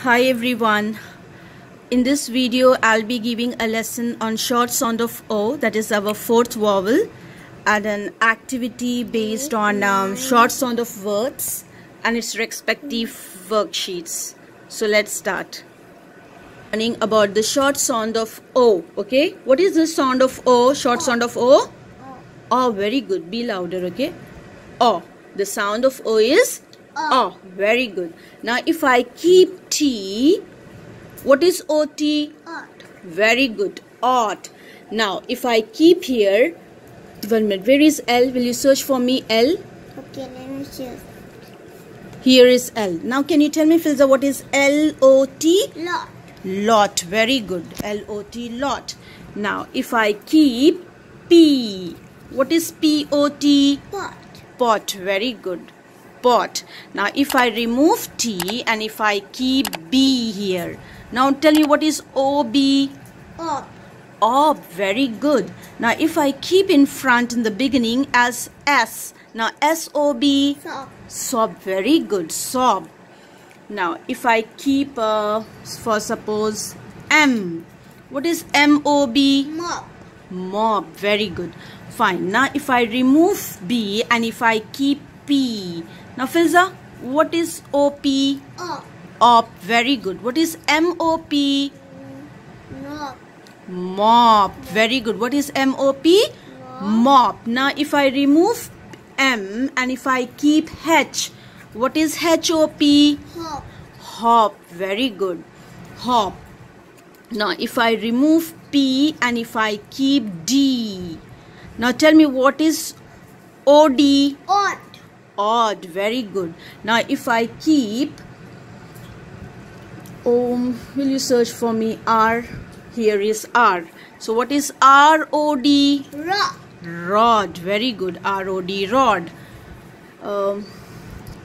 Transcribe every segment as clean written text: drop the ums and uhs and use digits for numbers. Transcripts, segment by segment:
Hi everyone. In this video I'll be giving a lesson on short sound of O, that is our fourth vowel, and an activity based on short sound of words and its respective worksheets. So let's start. Learning about the short sound of O. Okay, what is the sound of O? Short sound of O? Oh, very good. Be louder. Okay. O. The sound of O is O. Very good. Now if I keep T, what is OT? Ot. Very good. Ot. Now if I keep here, 1 minute. Where is L? Will you search for me L? Okay, let me search. Here is L. Now can you tell me, Filza, what is L-O-T? Lot. Lot. Very good. L-O-T. Lot. Now if I keep P, what is P-O-T? Pot. Pot. Very good. Pot. Now if I remove T and if I keep B here, now tell me what is O-B? Op. Ob. Very good. Now if I keep in front in the beginning as S, now S-O-B? Sob. Sob. Very good. Sob. Now if I keep for suppose M, what is M-O-B? Mop. Mob. Very good. Fine. Now if I remove B and if I keep P, now Filza, what is O-P? Op. Op. Very good. What is M-O-P? Mop. Mop. Very good. What is M-O-P? Mop. Now if I remove M and if I keep H, what is H-O-P? Hop. Hop. Very good. Hop. Now if I remove P and if I keep D, now tell me what is O-D? Odd. Odd. Very good. Now if I keep will you search for me R? Here is R. So what is R-O-D? Rod. Rod. Very good. R-O-D. Rod.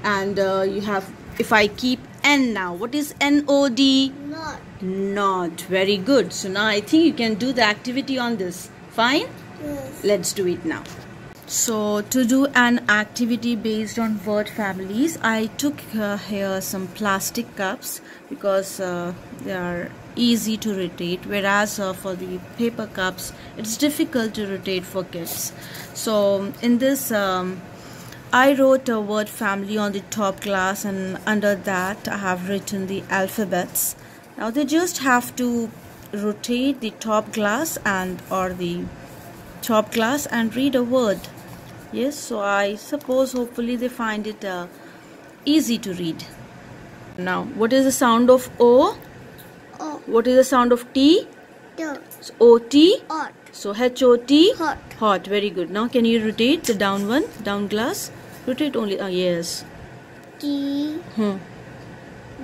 And you have, if I keep N now, what is N-O-D? Nod. Nod. Very good. So now I think you can do the activity on this. Fine? Yes. Let's do it now. So to do an activity based on word families, I took here some plastic cups because they are easy to rotate, whereas for the paper cups it's difficult to rotate for kids. So in this I wrote a word family on the top glass, and under that I have written the alphabets. Now they just have to rotate the top glass and read a word. Yes, so I suppose hopefully they find it easy to read. Now what is the sound of O? O. What is the sound of T? Dot. So O-T. Ot. So H-O-T. Hot. Hot. Very good. Now can you rotate the down one? Down glass. Rotate only. Yes. T.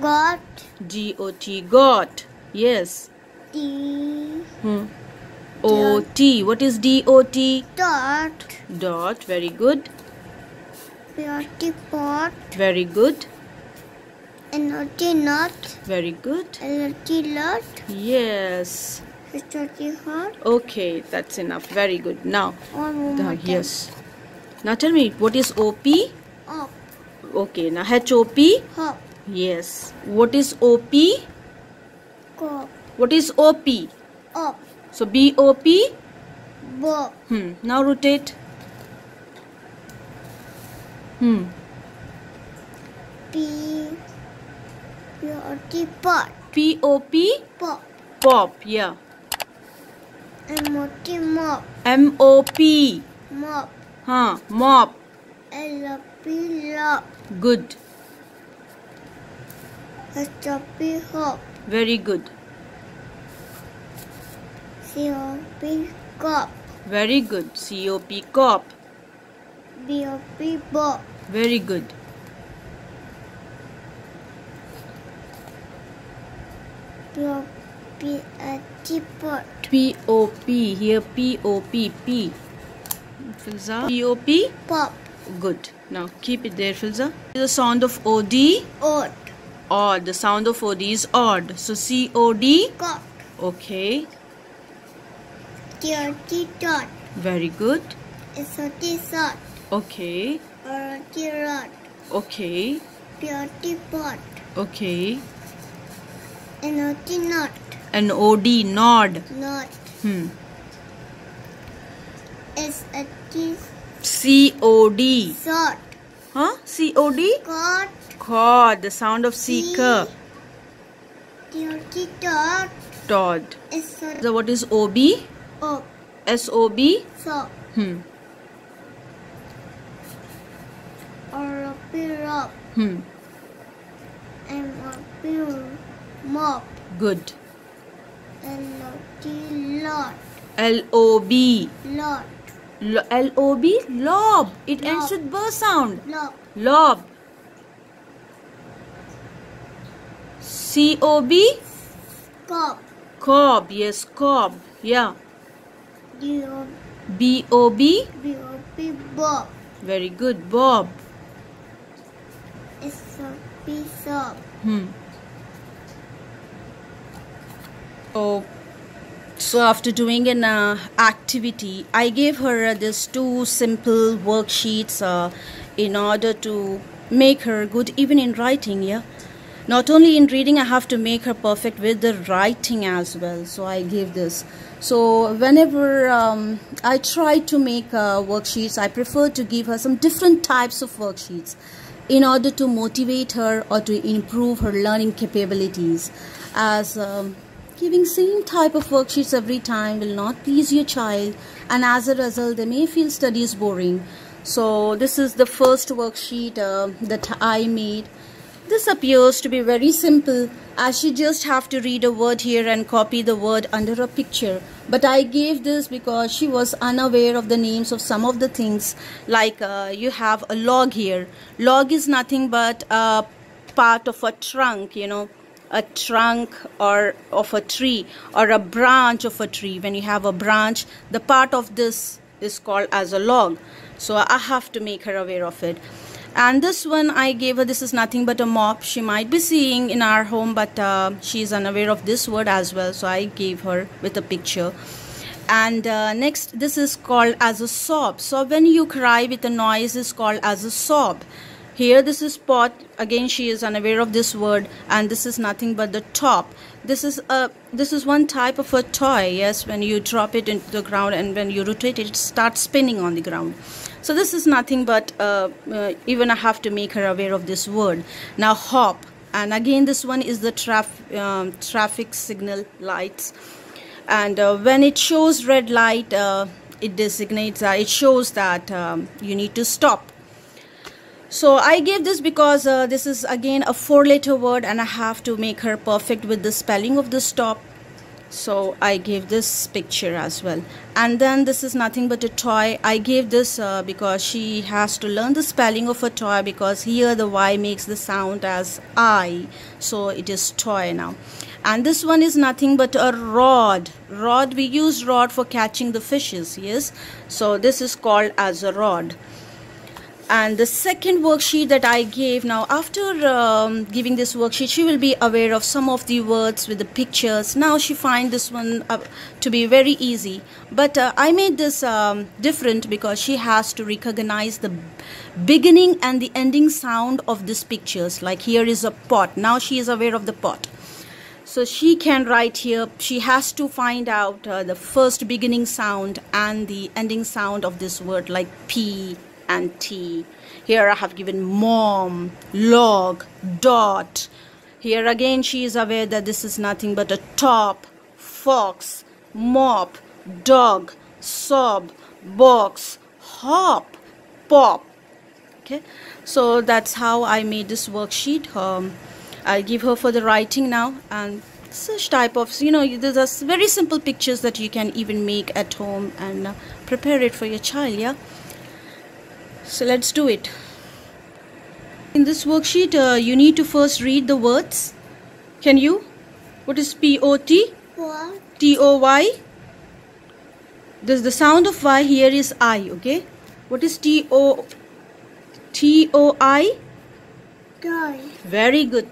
Got. G-O-T. Got. Yes. D. O-T. What is D-O-T? Dot. Dot. Very good. P-O-T. Pot. Very good. N-O-T. Not. Very good. L-O-T. Lot. Yes. H-O-T. Hot. Okay, that's enough. Very good. Now, One more time. yes. Now tell me, what is O-P? Op. Okay, now H-O-P? Hop. Yes. What is O-P? Cop. What is O-P? Op. So B-O-P? Bob. Now rotate. P. P-O-T. Pot. P-O-P? Pop. Pop. Yeah. M-O-T. Mop. M-O-P? Mop. Mop. L-O-P. Lop. Good. H-O-P. Hop. Very good. C-O-P. Cop. Very good. C-O-P. Cop. B-O-P. Bob. Very good. P-O-P. Pot. P-O-P. Here P-O-P. P. Filza. P-O-P. Pop. Good. Now keep it there, Filza. The sound of O-D. Odd. Odd. The sound of O-D is odd. So C-O-D. Cop. Okay. T-O-T. Tot. Very good. S-O-T. Sot. Okay. R-O-T. Rod. Okay. P-O-T. Pot. Okay. N-O-T, not. N-O-D, nod. Not. S-O-T, C-O-D. sort. Huh? C-O-D? Cot. Cod. The sound of seeker. T-O-T, tot. Todd. S-O-T, So what is O-B? op. S-O-B? Sop. R-O-P, rop. M-O-P, mop. Good. L-O-T, lot. L-O-B. Lot. L-O-B? Lob. It Lob. ends with B sound. Lob. Lob. C-O-B? Cob. Cob. Yes, cob. Yeah. D-O, B-O-B? B-O-P, bob. Very good. Bob. S-O-P, sob. Oh. So after doing an activity, I gave her this 2 simple worksheets in order to make her good even in writing. Yeah, not only in reading, I have to make her perfect with the writing as well. So I gave this. So whenever I try to make worksheets, I prefer to give her some different types of worksheets in order to motivate her or to improve her learning capabilities, as giving same type of worksheets every time will not please your child, and as a result they may feel studies boring. So this is the first worksheet that I made. This appears to be very simple, as she just have to read a word here and copy the word under a picture. But I gave this because she was unaware of the names of some of the things, like you have a log here. Log is nothing but a part of a trunk, you know, a trunk or of a tree, or a branch of a tree. When you have a branch, the part of this is called as a log. So I have to make her aware of it. And this one I gave her, this is nothing but a mop. She might be seeing in our home, but she is unaware of this word as well, so I gave her with a picture. And next, this is called as a sob. So when you cry with a noise is called as a sob. Here this is pot. Again she is unaware of this word, and this is nothing but the top. This is one type of a toy. Yes, when you drop it into the ground and when you rotate it, it starts spinning on the ground. So this is nothing but even I have to make her aware of this word. Now hop, and again this one is the traffic signal lights, and when it shows red light, it designates it shows that you need to stop. So I gave this because this is again a 4-letter word, and I have to make her perfect with the spelling of the stop. So I gave this picture as well. And then this is nothing but a toy. I gave this because she has to learn the spelling of a toy, because here the Y makes the sound as I. So it is toy now. And this one is nothing but a rod. Rod, we use rod for catching the fishes. Yes. So this is called as a rod. And the second worksheet that I gave, now after giving this worksheet, she will be aware of some of the words with the pictures. Now she finds this one to be very easy, but I made this different because she has to recognize the beginning and the ending sound of these pictures. Like here is a pot. Now she is aware of the pot, so she can write here. She has to find out the first beginning sound and the ending sound of this word, like P and T. Here I have given mom, log, dot. Here again she is aware that this is nothing but a top, fox, mop, dog, sob, box, hop, pop. Okay, so that's how I made this worksheet. I'll give her for the writing now, and such type of, you know, these are very simple pictures that you can even make at home and prepare it for your child. Yeah. So let's do it. In this worksheet, you need to first read the words. Can you? What is P-O-T? What? T-O-Y? The sound of Y here is I, okay? What is T-O-I? Toy. Very good.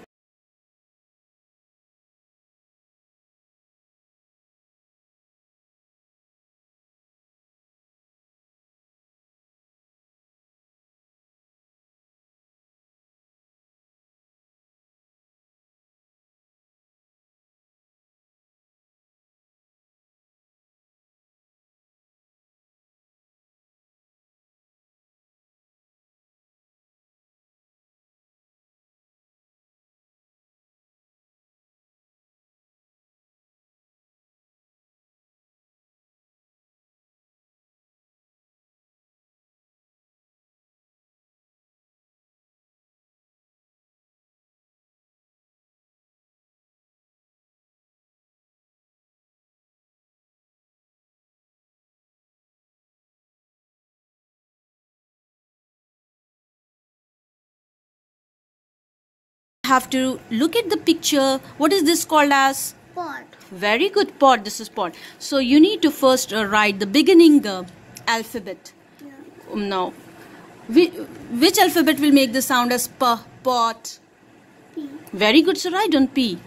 have to look at the picture. What is this called as? Pot. Very good, pot. This is pot. So you need to first write the beginning alphabet. Yeah. Now, which alphabet will make the sound as p? Pot. P. Very good. So write on P.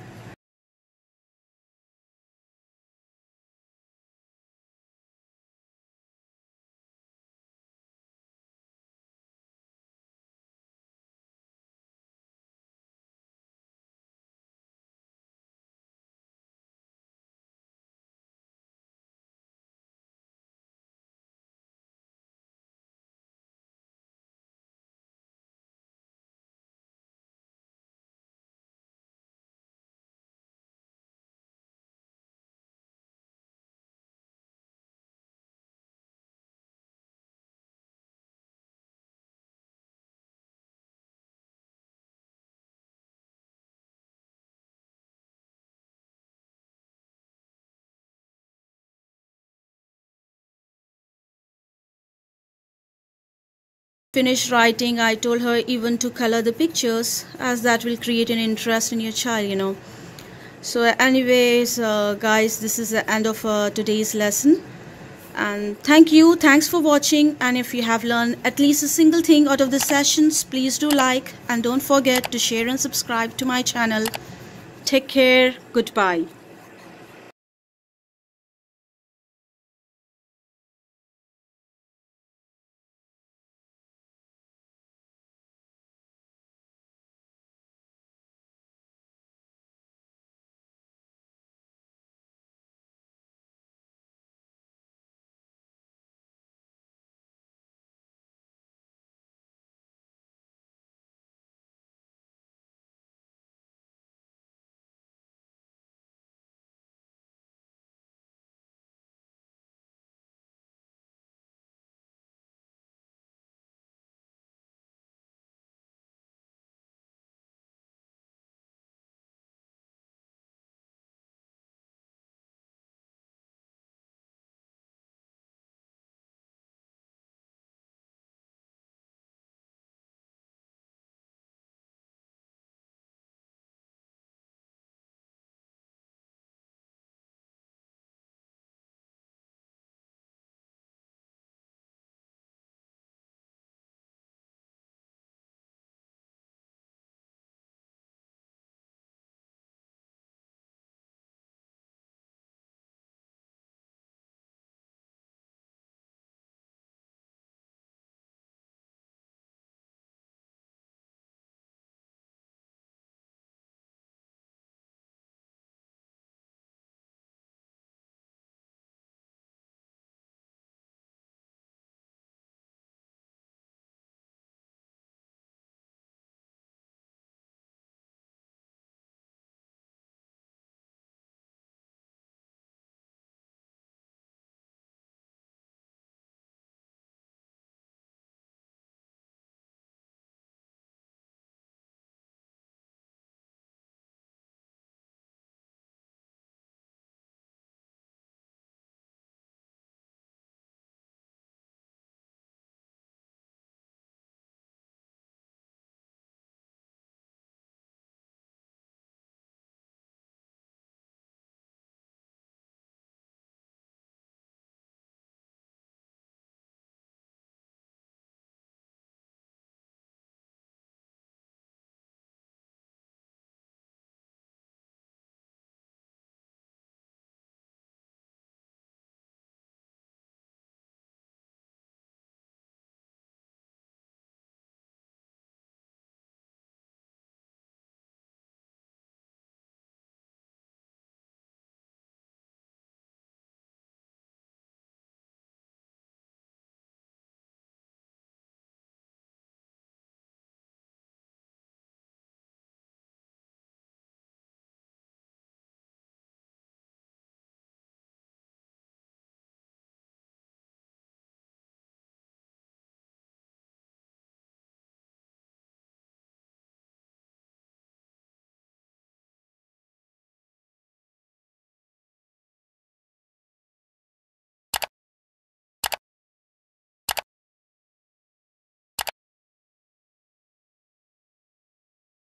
Finished writing, I told her even to color the pictures, as that will create an interest in your child. So anyways, guys, this is the end of today's lesson, and thanks for watching. And if you have learned at least a single thing out of the sessions, please do like, and don't forget to share and subscribe to my channel. Take care. Goodbye.